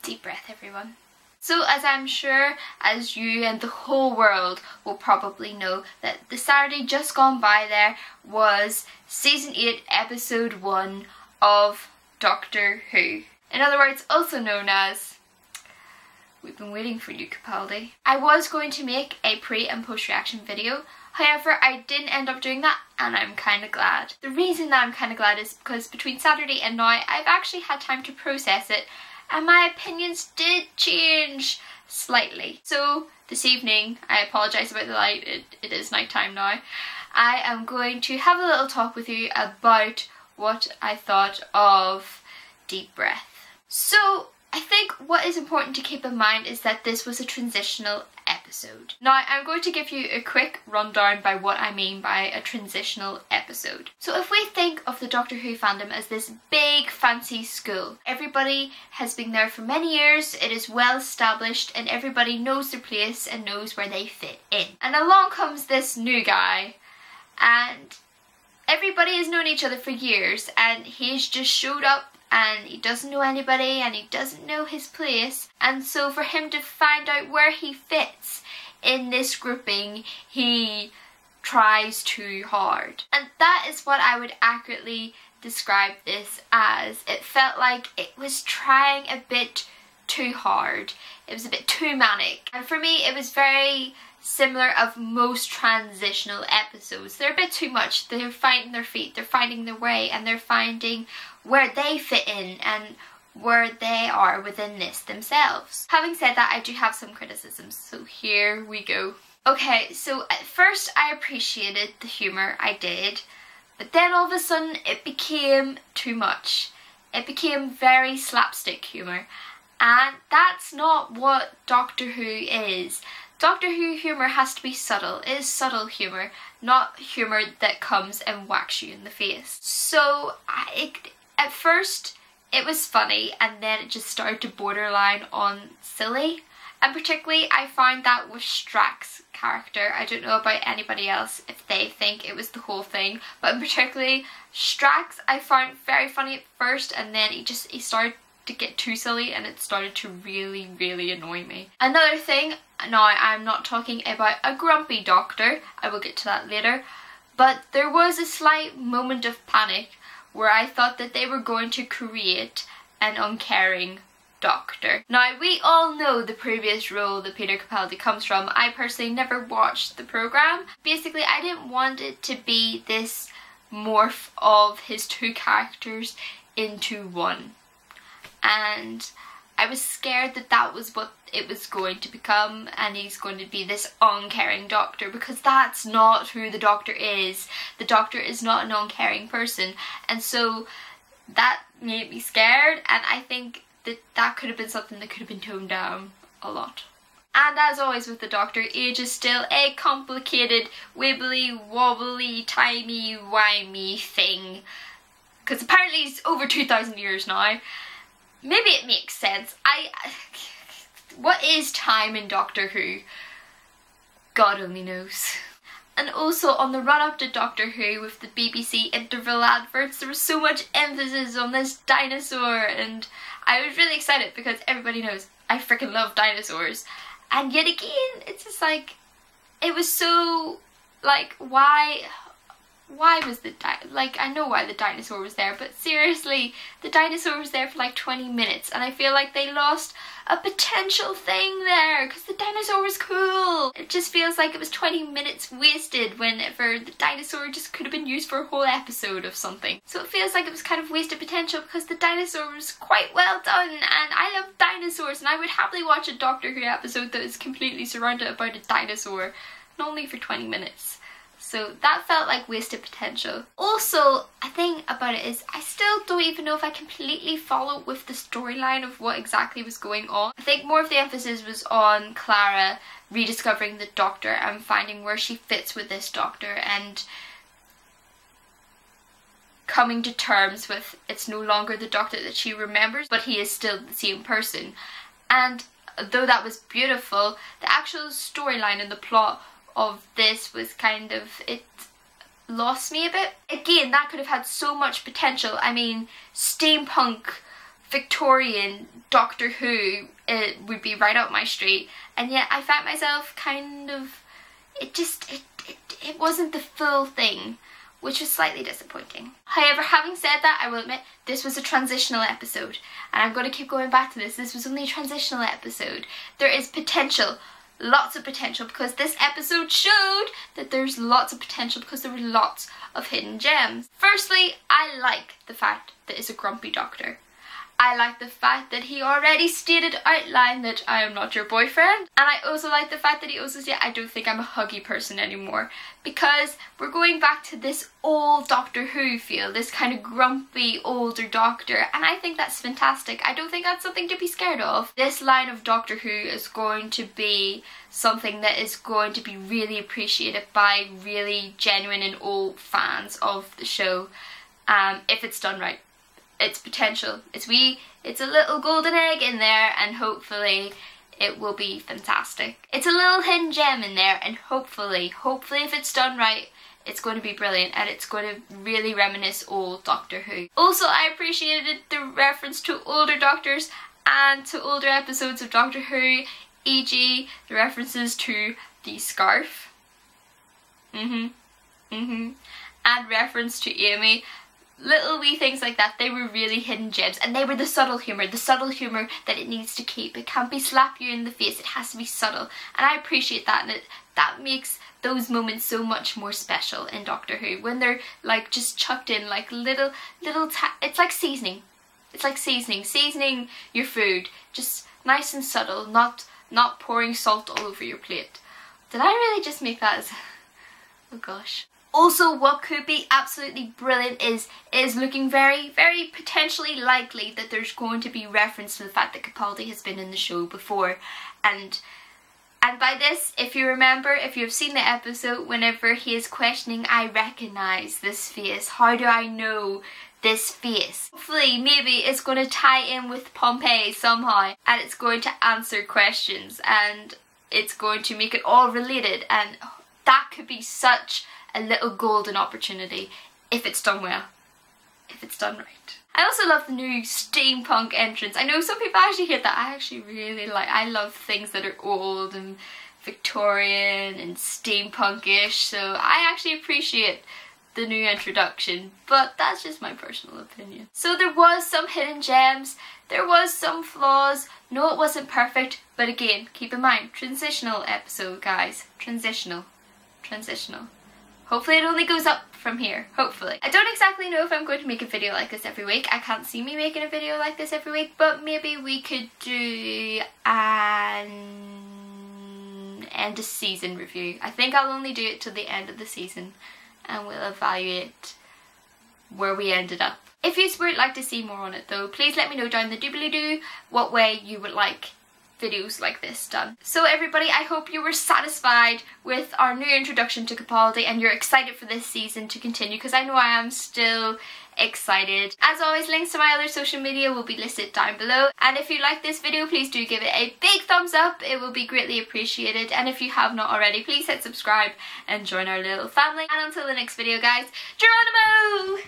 Deep breath, everyone. So, as I'm sure as you and the whole world will probably know, that the Saturday just gone by there was Season 8, Episode 1 of Doctor Who. In other words, also known as We've Been Waiting for You, Capaldi. I was going to make a pre and post reaction video, however I didn't end up doing that, and I'm kind of glad. The reason that I'm kind of glad is because between Saturday and now I've actually had time to process it, and my opinions did change slightly. So this evening, I apologise about the light, it is night time now, I am going to have a little talk with you about what I thought of Deep Breath. So I think what is important to keep in mind is that this was a transitional episode. Now I'm going to give you a quick rundown by what I mean by a transitional episode. So if we think of the Doctor Who fandom as this big fancy school, everybody has been there for many years, it is well established, and everybody knows their place and knows where they fit in. And along comes this new guy, and everybody has known each other for years, and he's just showed up and he doesn't know anybody and he doesn't know his place, and so for him to find out where he fits in this grouping, he tries too hard. And that is what I would accurately describe this as. It felt like it was trying a bit too hard. It was a bit too manic. And for me it was very similar of most transitional episodes. They're a bit too much. They're finding their feet, they're finding their way, and they're finding where they fit in and where they are within this themselves. Having said that, I do have some criticisms, so here we go. Okay, so at first I appreciated the humour, I did, but then all of a sudden it became too much. It became very slapstick humour, and that's not what Doctor Who is. Doctor Who humour has to be subtle. It is subtle humour, not humour that comes and whacks you in the face. So at first it was funny, and then it just started to borderline on silly. And particularly I found that with Strax's character. I don't know about anybody else if they think it was the whole thing, but particularly Strax I found very funny at first, and then he started to get too silly and it started to really annoy me. Another thing, now I'm not talking about a grumpy doctor, I will get to that later, but there was a slight moment of panic where I thought that they were going to create an uncaring doctor. Now we all know the previous role that Peter Capaldi comes from. I personally never watched the programme. Basically I didn't want it to be this morph of his two characters into one. And I was scared that that was what it was going to become, and he's going to be this uncaring doctor, because that's not who the Doctor is. The Doctor is not an uncaring person, and so that made me scared, and I think that that could have been something that could have been toned down a lot. And as always with the Doctor, age is still a complicated, wibbly, wobbly, timey-wimey thing, because apparently he's over 2,000 years now. Maybe it makes sense. What is time in Doctor Who? God only knows. And also on the run up to Doctor Who with the BBC interval adverts, there was so much emphasis on this dinosaur, and I was really excited because everybody knows I freaking love dinosaurs. And yet again, it's just like, it was so, like, why was the I know why the dinosaur was there, but seriously, the dinosaur was there for like 20 minutes and I feel like they lost a potential thing there, because the dinosaur was cool. It just feels like it was 20 minutes wasted whenever the dinosaur just could have been used for a whole episode of something. So it feels like it was kind of wasted potential, because the dinosaur was quite well done and I love dinosaurs, and I would happily watch a Doctor Who episode that is completely surrounded about a dinosaur, and only for 20 minutes. So that felt like wasted potential. Also, a thing about it is I still don't even know if I completely followed with the storyline of what exactly was going on. I think more of the emphasis was on Clara rediscovering the Doctor and finding where she fits with this Doctor, and coming to terms with it's no longer the Doctor that she remembers, but he is still the same person. And though that was beautiful, the actual storyline and the plot of this was kind of, it lost me a bit. Again, that could have had so much potential. I mean, steampunk Victorian Doctor Who, it would be right up my street, and yet I found myself kind of, it wasn't the full thing, which was slightly disappointing. However, having said that, I will admit this was a transitional episode, and I'm going to keep going back to this. This was only a transitional episode. There is potential, lots of potential, because this episode showed that there's lots of potential because there were lots of hidden gems. Firstly, I like the fact that it's a grumpy doctor. I like the fact that he already stated outline that I am not your boyfriend. And I also like the fact that he also said I don't think I'm a huggy person anymore. Because we're going back to this old Doctor Who feel, this kind of grumpy older doctor. And I think that's fantastic. I don't think that's something to be scared of. This line of Doctor Who is going to be something that is going to be really appreciated by really genuine and old fans of the show. If it's done right. It's potential. It's a little golden egg in there, and hopefully it will be fantastic. It's a little hidden gem in there, and hopefully if it's done right, it's going to be brilliant, and it's going to really reminisce old Doctor Who. Also, I appreciated the reference to older doctors and to older episodes of Doctor Who, e.g. the references to the scarf. And reference to Amy. Little wee things like that, they were really hidden gems, and they were the subtle humour that it needs to keep. It can't be slap you in the face, it has to be subtle, and I appreciate that, and that makes those moments so much more special in Doctor Who, when they're like just chucked in like little it's like seasoning. It's like seasoning your food, just nice and subtle, not pouring salt all over your plate. Did I really just make that as... oh gosh. Also, what could be absolutely brilliant is looking very, very potentially likely that there's going to be reference to the fact that Capaldi has been in the show before. And by this, if you remember, if you've seen the episode, whenever he is questioning, I recognise this face. How do I know this face? Hopefully, maybe it's going to tie in with Pompeii somehow, and it's going to answer questions, and it's going to make it all related, and that could be such a little golden opportunity if it's done well, if it's done right. I also love the new steampunk entrance. I know some people actually hate that. I actually really like, I love things that are old and Victorian and steampunkish, so I actually appreciate the new introduction, but that's just my personal opinion. So there was some hidden gems, there was some flaws. No, it wasn't perfect, but again, keep in mind, transitional episode, guys. Transitional. Hopefully it only goes up from here, hopefully. I don't exactly know if I'm going to make a video like this every week. I can't see me making a video like this every week, but maybe we could do an end of season review. I think I'll only do it till the end of the season, and we'll evaluate where we ended up. If you would like to see more on it though, please let me know down the doobly-doo what way you would like videos like this done. So everybody, I hope you were satisfied with our new introduction to Capaldi and you're excited for this season to continue, because I know I am still excited. As always, links to my other social media will be listed down below, and if you like this video, please do give it a big thumbs up. It will be greatly appreciated, and if you have not already, please hit subscribe and join our little family. And until the next video, guys, Geronimo!